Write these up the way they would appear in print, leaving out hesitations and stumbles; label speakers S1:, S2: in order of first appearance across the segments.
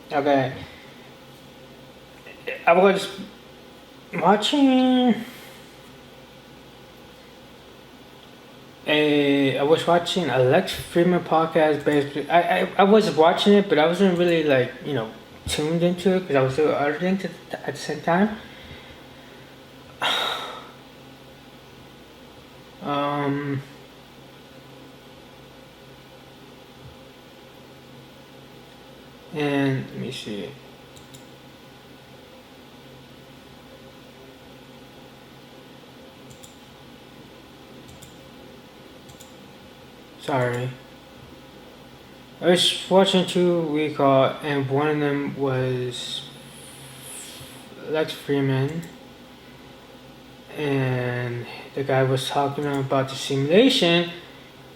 S1: Okay, I was watching I was watching a Lex Freeman podcast. Basically, I was watching it, but I wasn't really like tuned into it because I was doing other things at the same time. Um, and let me see. Sorry. I was watching two we call, and one of them was Lex Freeman, and the guy was talking about the simulation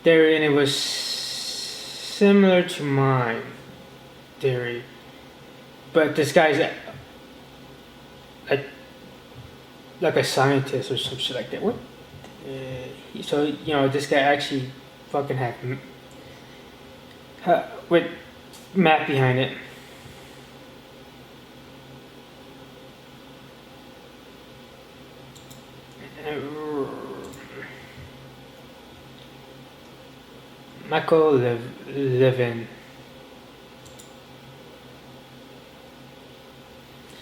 S1: theory, and it was similar to mine theory, but this guy's like a scientist or some shit like that. What? So this guy actually fucking had with math behind it. Michael Levin.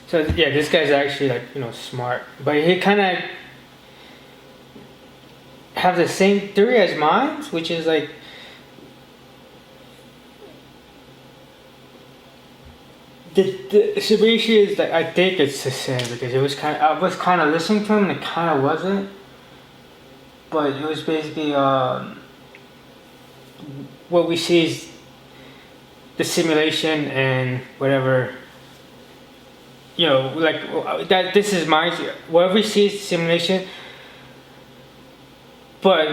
S1: So yeah, this guy's actually like smart, but he kind of have the same theory as mine, which is like the situation is that I think it's the same because it was I was kind of listening to him and it kind of wasn't, but it was basically what we see is the simulation and whatever like that. This is my what we see is simulation, but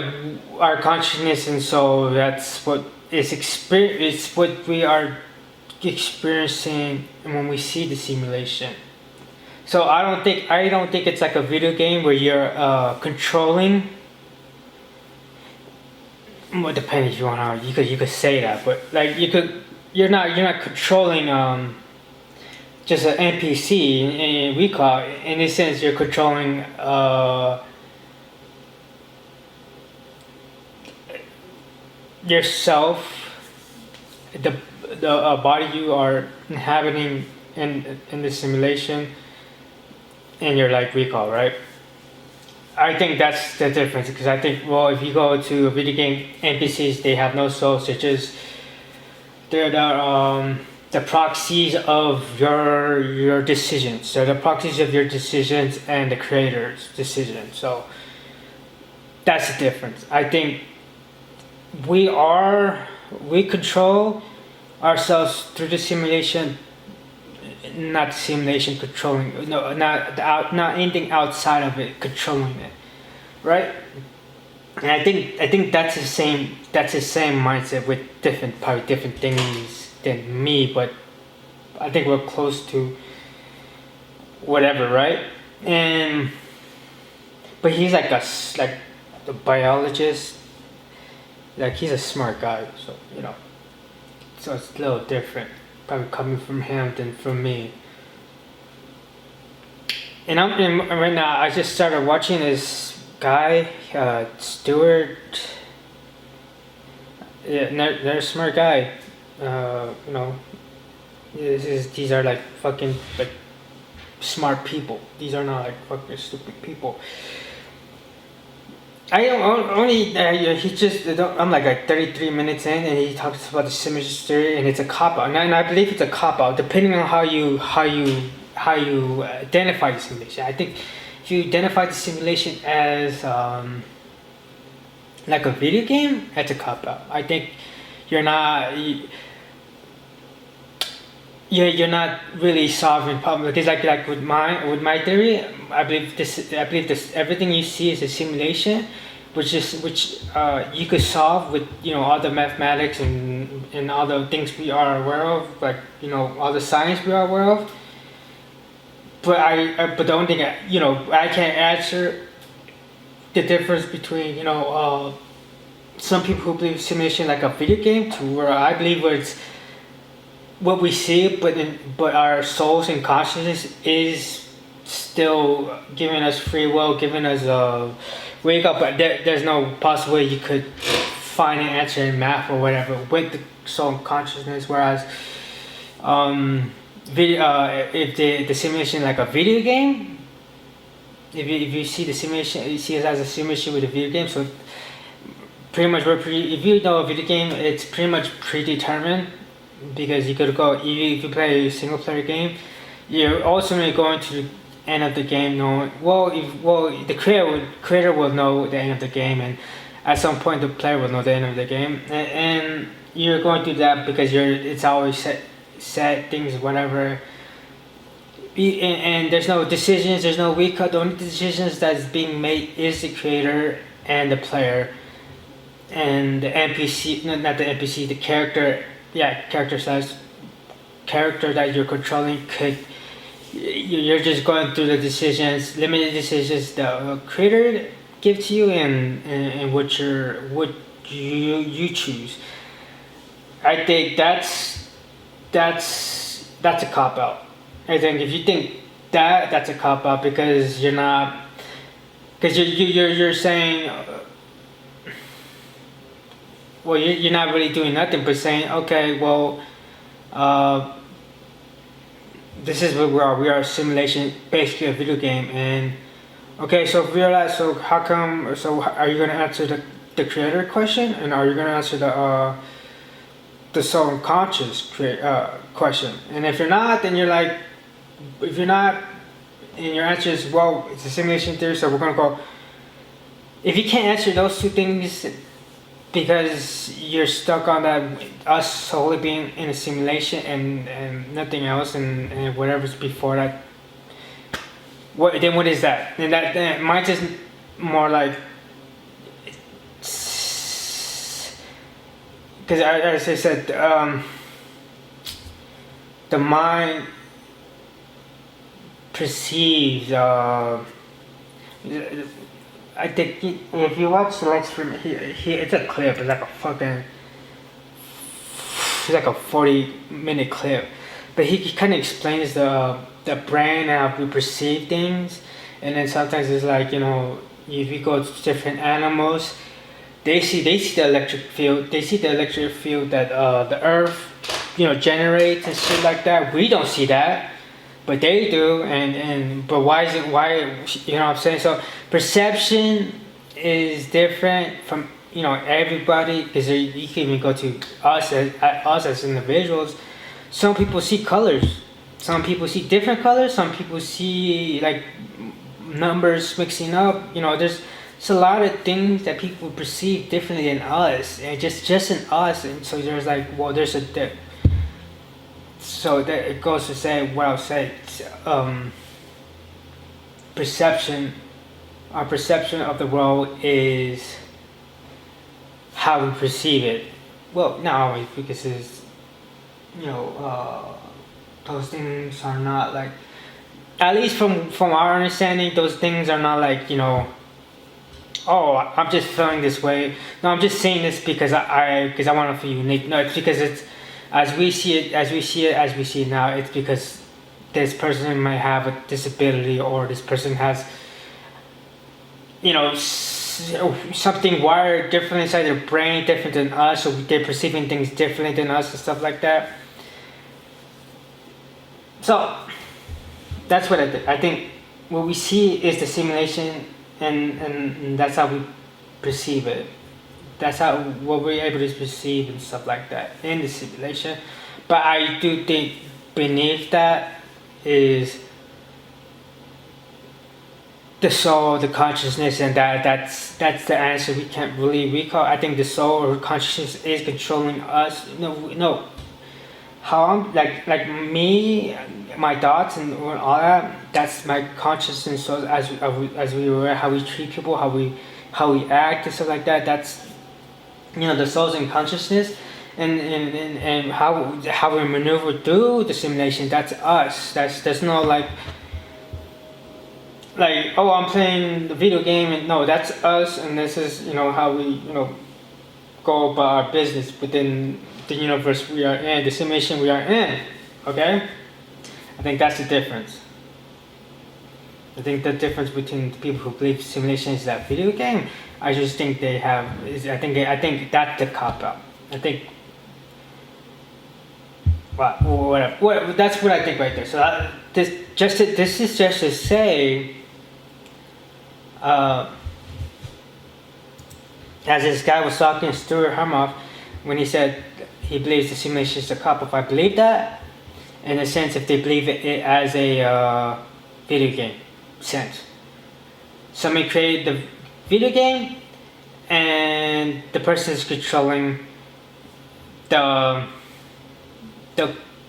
S1: our consciousness and soul, that's what is it's what we are experiencing when we see the simulation. So I don't think it's like a video game where you're controlling. Well, depending if you want to, you could say that, but like you're not controlling just an NPC. We call it, in a sense you're controlling yourself, the body you are inhabiting in the simulation, and your like recall, right? I think that's the difference because I think if you go to a video game, NPCs they have no souls. They're the proxies of your decisions. They're the proxies of your decisions and the creator's decisions. So that's the difference. I think we control ourselves through the simulation, not the simulation controlling. No, not anything outside of it controlling it, right? And I think that's the same mindset with probably different things than me, but I think we're close to whatever, right? And but he's like a biologist, like he's a smart guy, so so it's a little different, probably coming from him than from me. And right now I just started watching this guy, Stewart. Yeah, they're a smart guy. These are like fucking like smart people. These are not like fucking stupid people. I don't only he just I'm like 33 minutes in and he talks about the simulation theory and it's a cop out, and I believe it's a cop out depending on how you identify the simulation. I think if you identify the simulation as like a video game, that's a cop out. I think you're not you're not really solving problem because like with my theory, I believe this everything you see is a simulation, which you could solve with all the mathematics and all the things we are aware of, like all the science we are aware of. But the only thing I can't answer the difference between some people who believe simulation like a video game to where I believe where it's what we see, but our souls and consciousness is still giving us free will, giving us a wake up. But there's no possible way you could find an answer in math or whatever with the soul and consciousness. Whereas, if the simulation like a video game, if you see the simulation, you see it as a simulation with a video game. So pretty much if you know a video game, it's pretty much predetermined. Because you could go, if you play a single player game, you're ultimately going to the end of the game knowing, the creator will know the end of the game, and at some point the player will know the end of the game, and you're going to do that because it's always set things, whatever. And there's no decisions, there's no weak cut. The only decisions that's being made is the creator and the player, and the NPC, not the NPC, the character. Yeah, character that you're controlling you're just going through the decisions, limited decisions the creator gives to you, and what you choose. I think that's a cop out. I think if you think that's a cop out because you're saying. Well, you're not really doing nothing but saying, okay, well, this is what we are. We are a simulation, basically a video game. And okay, so realize. So how come? So are you going to answer the creator question, and are you going to answer the soul and conscious question? And if you're not, then you're like, if you're not, and your answer is, well, it's a simulation theory, so we're going to go. If you can't answer those two things, because you're stuck on that us solely being in a simulation and nothing else, and whatever's before that, what is that? And that mine's just more like, because as I said, the mind perceives. I think if you watch the Lex from here, it's a clip. It's like a 40-minute clip, but he kind of explains the brain and how we perceive things, and then sometimes it's like, if you go to different animals, they see the electric field. They see the electric field that the Earth, generates and shit like that. We don't see that. But they do, but why is it? Why, you know what I'm saying? So perception is different from everybody, because you can even go to us as individuals. Some people see colors. Some people see different colors. Some people see like numbers mixing up. There's a lot of things that people perceive differently than us, and just in us. And so there's like, well, there's a. So that it goes to say what I'll say. Our perception of the world is how we perceive it. Well, not always, because it's, those things are not like, at least from our understanding, those things are not like, oh, I'm just feeling this way. No, I'm just saying this because I want to feel unique. No, it's because it's, as we see it now, it's because this person might have a disability, or this person has, something wired differently inside their brain, different than us, so they're perceiving things differently than us and stuff like that. So that's what I think. I think what we see is the simulation, and that's how we perceive it. That's what we're able to perceive and stuff like that in the simulation. But I do think beneath that is the soul, the consciousness, and that's the answer we can't really recall. I think the soul or consciousness is controlling us. No. How I'm like me, my thoughts and all that. That's my consciousness. So as we were, how we treat people, how we act and stuff like that. That's the soul's in consciousness, and how we maneuver through the simulation. That's us. There's no like oh, I'm playing the video game, and no, that's us, and this is how we go about our business within the universe we are in, the simulation we are in. Okay? I think that's the difference. I think the difference between the people who believe simulation is that video game, I just think they have. I think that's the cop out. I think. Well, whatever. That's what I think right there. So this is just to say, as this guy was talking, Stuart Hermoff, when he said he believes the simulation is a cop. If I believe that, in a sense, if they believe it as a video game sense, somebody created the video game, and the person is controlling the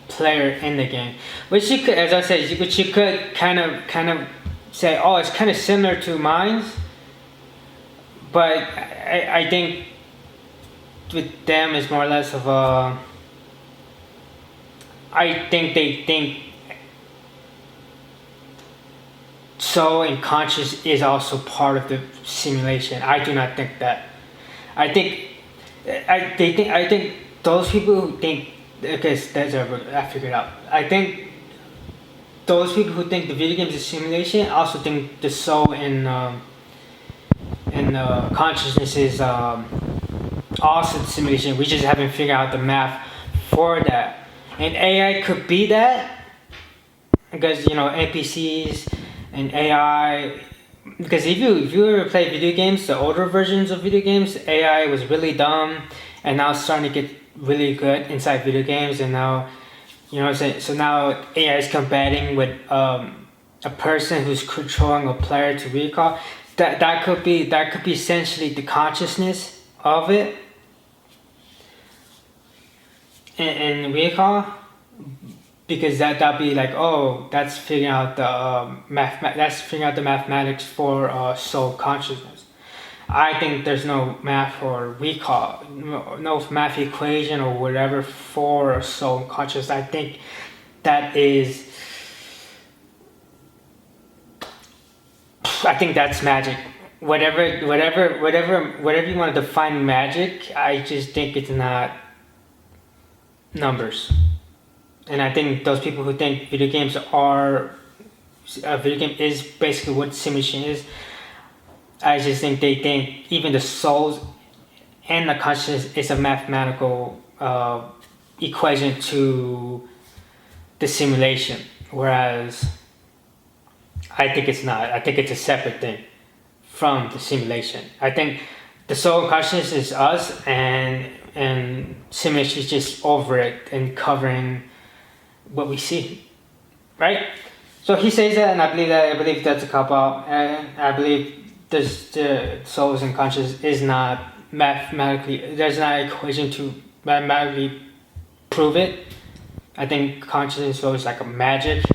S1: player in the game, which you could, as I said, which you could kind of say, oh, it's kind of similar to Minds, but I think with them it's more or less of a. I think they think soul and conscious is also part of the simulation. I do not think that. I think those people who think, because I figured out. I think those people who think the video game is a simulation also think the soul and consciousness is also the simulation. We just haven't figured out the math for that. And AI could be that, because NPCs and AI. Because if you ever play video games, the older versions of video games, AI was really dumb, and now it's starting to get really good inside video games. And now, what I'm saying. So now AI is combating with a person who's controlling a player to recall. That could be essentially the consciousness of it. And recall, because that'd be like, oh, that's figuring out the mathematics for soul consciousness. I think there's no math or recall, no math equation or whatever for soul consciousness. I think that's magic. Whatever you want to define magic, I just think it's not numbers. And I think those people who think video game is basically what simulation is, I just think they think even the souls and the consciousness is a mathematical equation to the simulation, whereas I think it's not. I think it's a separate thing from the simulation. I think the soul and consciousness is us, and simulation is just over it and covering what we see, right? So he says that, and I believe that's a cop out, and I believe the souls and consciousness is not mathematically. There's not an equation to mathematically prove it. I think consciousness and soul is like a magic,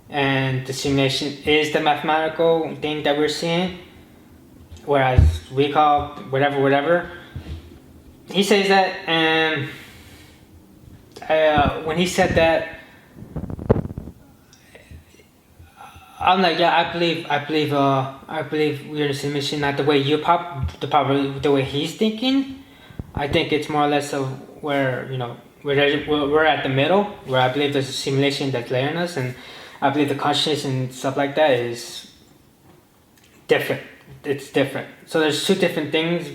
S1: and the simulation is the mathematical thing that we're seeing, whereas recall, whatever. He says that, and when he said that, I'm like, yeah, I believe we're in a simulation, not the way the way he's thinking. I think it's more or less of where we're at the middle, where I believe there's a simulation that's layering us, and I believe the consciousness and stuff like that is different. It's different. So there's two different things.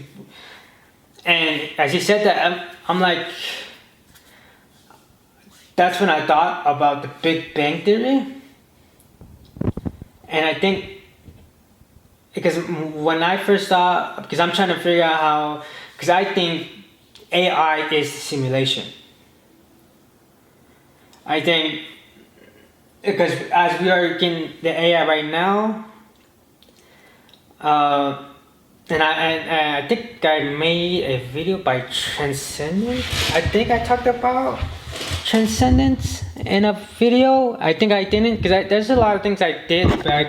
S1: And as he said that, I'm like, that's when I thought about the Big Bang Theory. And I think, because when I first thought, because I'm trying to figure out how, because I think AI is simulation. I think, because as we are in the AI right now, and I think I made a video by Transcendence. I think I talked about Transcendence in a video. I think I didn't, because there's a lot of things I did, but I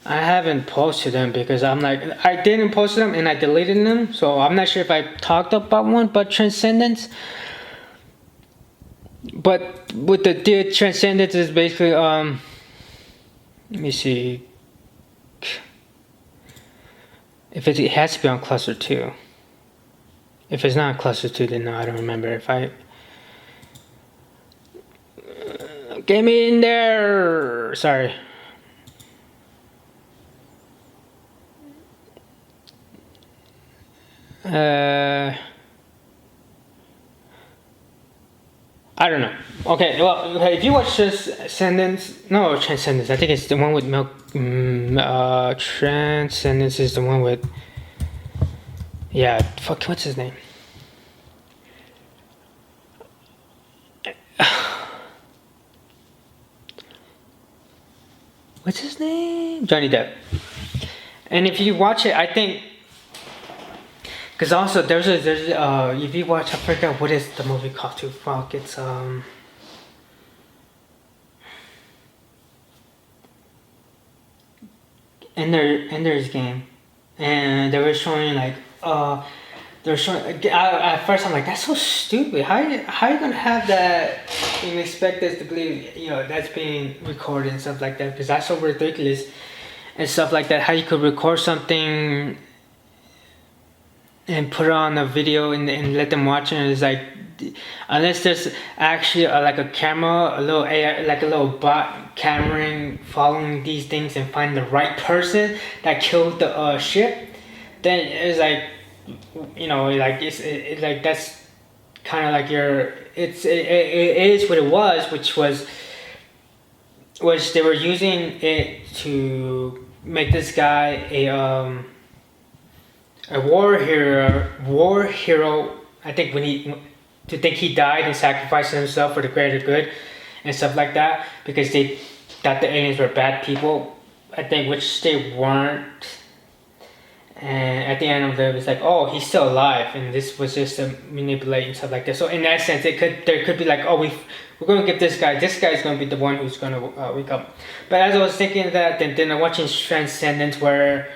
S1: haven't posted them, because I'm like, I didn't post them and I deleted them, so I'm not sure if I talked about one, but Transcendence. But with the Transcendence is basically let me see if it has to be on cluster 2. If it's not closer to, then no, I don't remember. If I get me in there. Sorry. I don't know. Okay, well, okay, if you watch Transcendence, no, Transcendence, I think it's the one with Transcendence is the one with, yeah, fuck, what's his name? What's his name? Johnny Depp. And if you watch it, I think, because also there's if you watch, I forget what is the movie called too. Fuck, it's Ender's Game, and they were showing like they're showing. At first, I'm like, that's so stupid. How you gonna have that and expect us to believe that's being recorded and stuff like that? Because that's so ridiculous and stuff like that. How you could record something and put it on a video and let them watch it, and it's like, unless there's actually like a camera, a little AI, like a little bot cameraing, following these things and find the right person that killed the ship, then it's like, like it's like that's kind of like it is what it was, which they were using it to make this guy a war hero. I think to think he died and sacrificed himself for the greater good and stuff like that, because they thought the aliens were bad people, I think, which they weren't. And at the end of it was like, oh, he's still alive, and this was just a manipulate and stuff like that. So in that sense, there could be like, oh, we're going to give this guy's going to be the one who's going to wake up. But as I was thinking that, then I'm watching Transcendence, where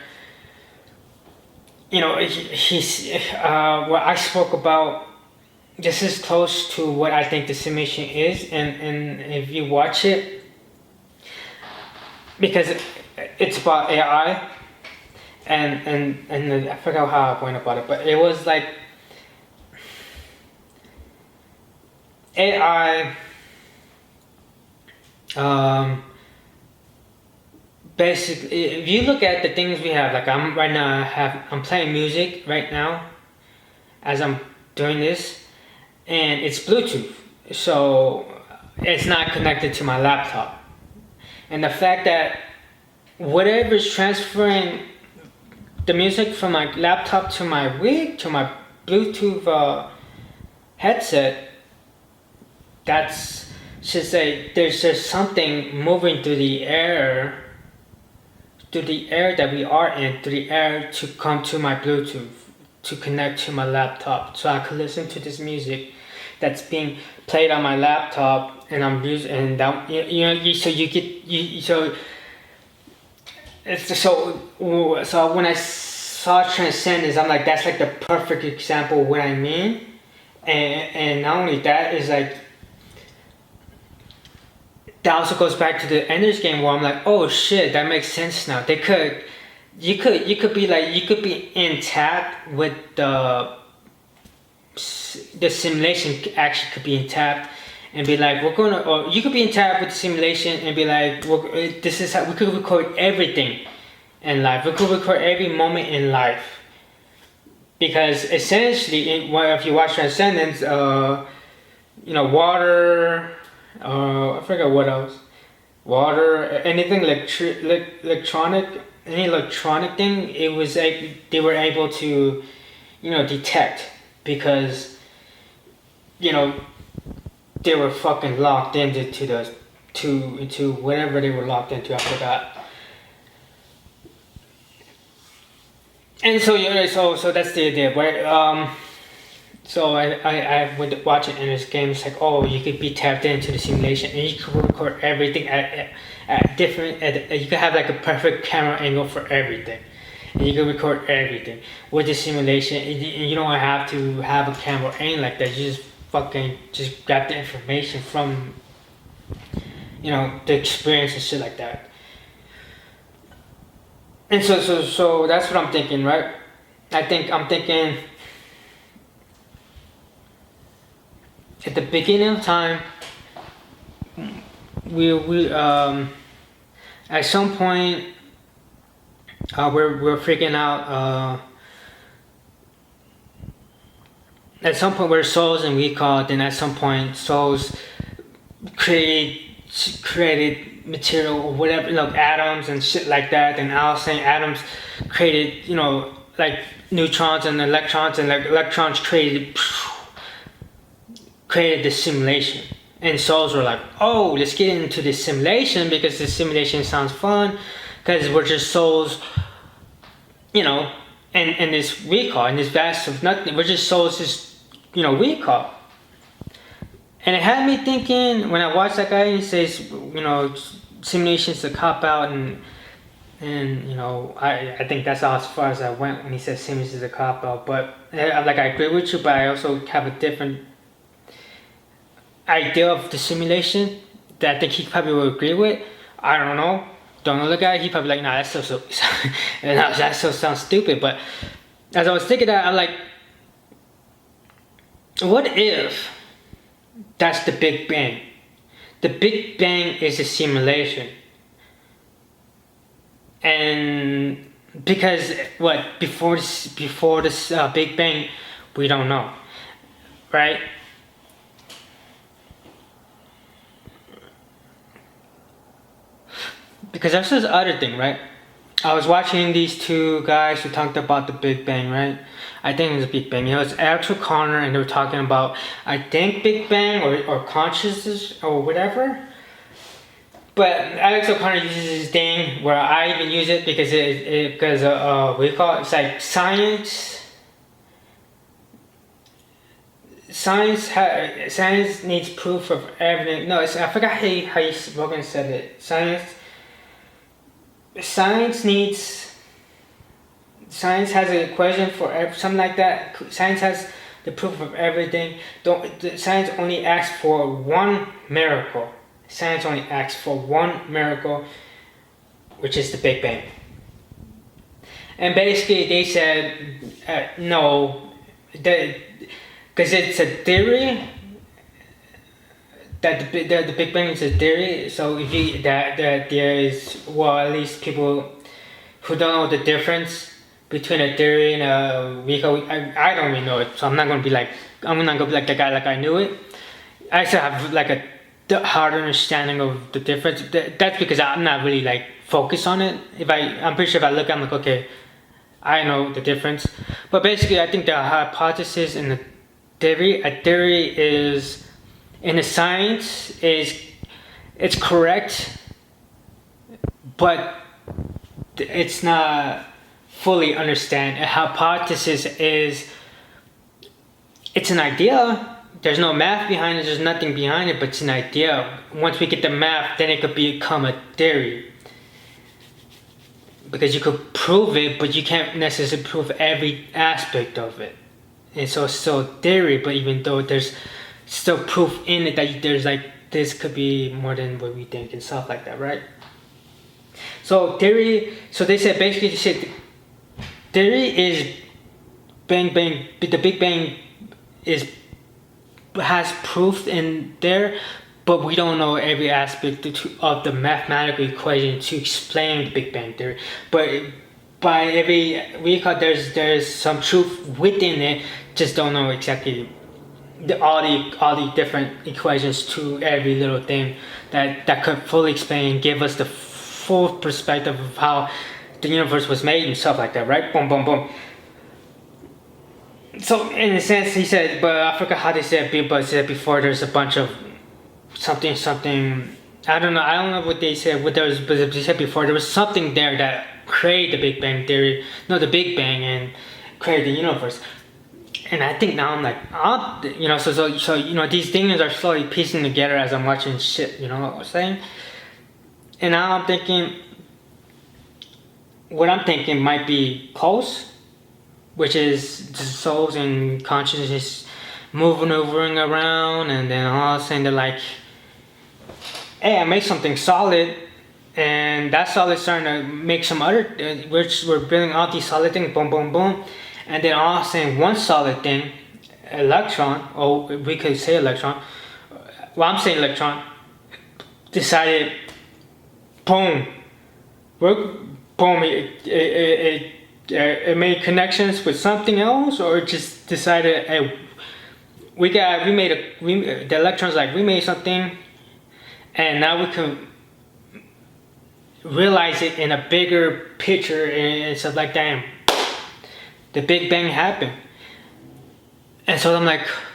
S1: he's what I spoke about. This is close to what I think the simulation is, and if you watch it, because it's about AI, and I forgot how I went about it, but it was like AI. Basically, if you look at the things we have, like I'm playing music right now as I'm doing this, and it's Bluetooth, so it's not connected to my laptop. And the fact that whatever is transferring the music from my laptop to my wig to my Bluetooth headset, that's should say there's just something moving through the air that we are in, through the air, to come to my Bluetooth, to connect to my laptop, so I could listen to this music that's being played on my laptop, and I'm using, and that so when I saw Transcendence, I'm like, that's like the perfect example of what I mean, and not only that, is like, that also goes back to the Ender's Game, where I'm like, oh shit, that makes sense now. You could be intact with the simulation actually could be intact, and be like, or you could be intact with the simulation and be like, this is how we could record everything in life. We could record every moment in life, because essentially, if you watch Transcendence, water. I forgot what else. Water, anything electronic, any electronic thing. It was like they were able to, detect, because, they were fucking locked into whatever they were locked into. I forgot. And so that's the idea, right? So I went watching Ender's Game. It's like, oh, you could be tapped into the simulation, and you could record everything at different. You could have like a perfect camera angle for everything, and you can record everything with the simulation. And you don't have to have a camera aim like that. You just grab the information from, the experience and shit like that. And so that's what I'm thinking, right? I'm thinking. at the beginning of time, we at some point we're freaking out. At some point we're souls and we call. Then at some point souls created material or whatever, like atoms and shit like that. And I was saying atoms created, like neutrons and electrons, and like electrons created the simulation. And souls were like, oh, let's get into this simulation because the simulation sounds fun, because we're just souls, and this recall, in this vast of nothing, we're just souls, just, recall. And it had me thinking, when I watched that guy, he says, simulation's a cop-out, and I think that's as far as I went when he said simulation's a cop-out. But, I agree with you, but I also have a different idea of the simulation that I think he probably would agree with. I don't know. Don't know the guy. He probably like, nah, that still sounds stupid. But as I was thinking that, I'm like, what if that's the Big Bang? The Big Bang is a simulation. And because before this Big Bang, we don't know, right? Because that's this other thing, right? I was watching these two guys who talked about the Big Bang, right? I think it was Big Bang. It was Alex O'Connor, and they were talking about, I think, Big Bang or consciousness or whatever. But Alex O'Connor uses this thing where I even use it because we call it, it's like science. Science needs proof of everything. No, I forgot how Rogan said it. Science has an equation for something like that. Science has the proof of everything. Science only asks for one miracle. Science only asks for one miracle, which is the Big Bang. And basically they said no, because it's a theory. That the Big Bang is a theory, so if that there is, well, at least people who don't know the difference between a theory and a recall, I don't really know it, so I'm not gonna be like the guy like I knew it. I still have like a hard understanding of the difference. That's because I'm not really like focused on it. I'm pretty sure if I look, I'm like, okay, I know the difference. But basically, I think the hypothesis and the theory, a theory is, in the science, it's correct, but it's not fully understand. A hypothesis is, it's an idea. There's no math behind it. There's nothing behind it, but it's an idea. Once we get the math, then it could become a theory. Because you could prove it, but you can't necessarily prove every aspect of it. And so it's still a theory, but even though there's still proof in it that there's like, this could be more than what we think and stuff like that, right? So theory, they said theory is bang, the Big Bang has proof in there, but we don't know every aspect of the mathematical equation to explain the Big Bang theory. But by every recall, there's some truth within it, just don't know exactly all the different equations to every little thing that could fully explain and give us the full perspective of how the universe was made and stuff like that, right? Boom, boom, boom. So in a sense, he said, but I forgot how they said it, but said before, there's a bunch of something. I don't know what they said. But they said before, there was something there that created the Big Bang theory, no, the Big Bang, and created the universe. And I think now I'm like, so these things are slowly piecing together as I'm watching shit, you know what I'm saying? And now I'm thinking, what I'm thinking might be close, which is the souls and consciousness moving around, and then all of a sudden they're like, hey, I made something solid, and that solid's starting to make some other, we're building all these solid things, boom, boom, boom. And then all of a sudden, one solid thing electron, or we could say electron, well, I'm saying electron, decided, boom, boom, it made connections with something else, or it just decided, hey, the electrons, like, we made something, and now we can realize it in a bigger picture, and it's like, damn, the Big Bang happened. And so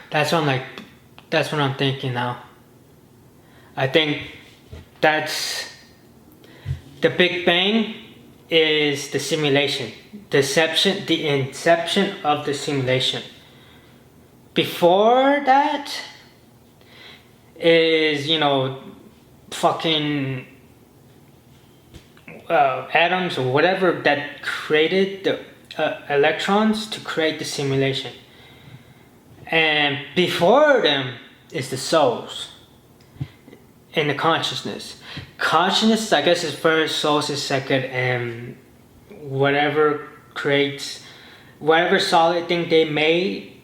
S1: that's what I'm thinking now. I think that's the Big Bang is the simulation, the inception of the simulation. Before that is, fucking atoms or whatever that created the electrons to create the simulation. And before them is the souls and the consciousness. Consciousness, I guess, is first, souls is second, and whatever solid thing they made,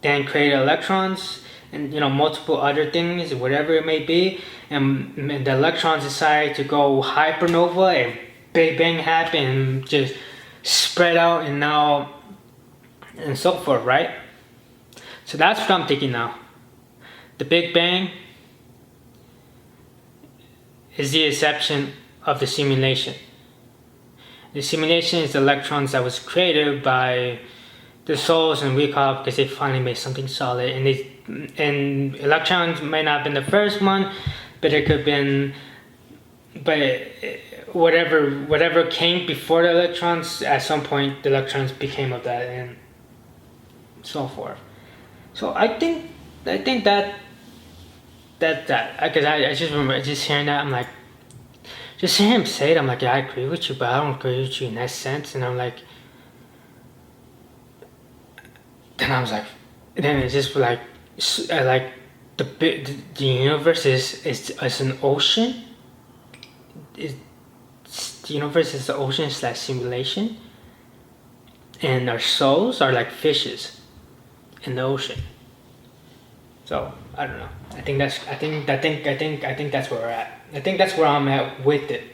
S1: then create electrons and multiple other things, whatever it may be, and the electrons decide to go hypernova, and Big Bang happened and just spread out, and so forth, right? So that's what I'm thinking now. The Big Bang is the inception of the simulation. The simulation is the electrons that was created by the souls, and we call it because they finally made something solid. And electrons may not have been the first one, but it could have been. But whatever came before the electrons, at some point the electrons became of that, and so forth. So I think that because I just remember just hearing that, I'm like, just hearing him say it, I'm like, yeah, I agree with you, but I don't agree with you in that sense. And I'm like, then I was like, then it's just like the universe is an ocean. The universe is the ocean / simulation, and our souls are like fishes in the ocean. So I don't know. I think that's where we're at. I think that's where I'm at with it.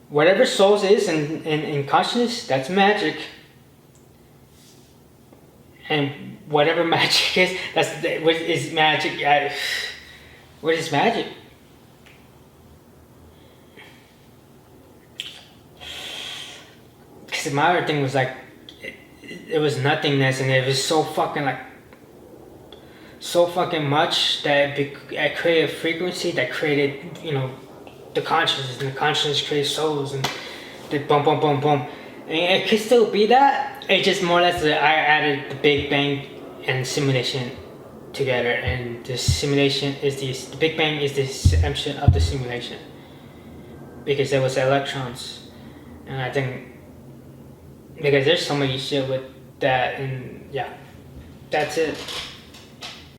S1: Whatever souls is in consciousness, that's magic. And whatever magic is, what is magic? What is magic? Because my other thing was like, it was nothingness, and it was so fucking much that it created a frequency that created, the consciousness, and the consciousness created souls, and the boom, boom, boom, boom. And it could still be that. It just more or less I added the Big Bang and simulation together, and the Big Bang is the inception of the simulation, because there was electrons, and I think because there's so many shit with that, and yeah, that's it.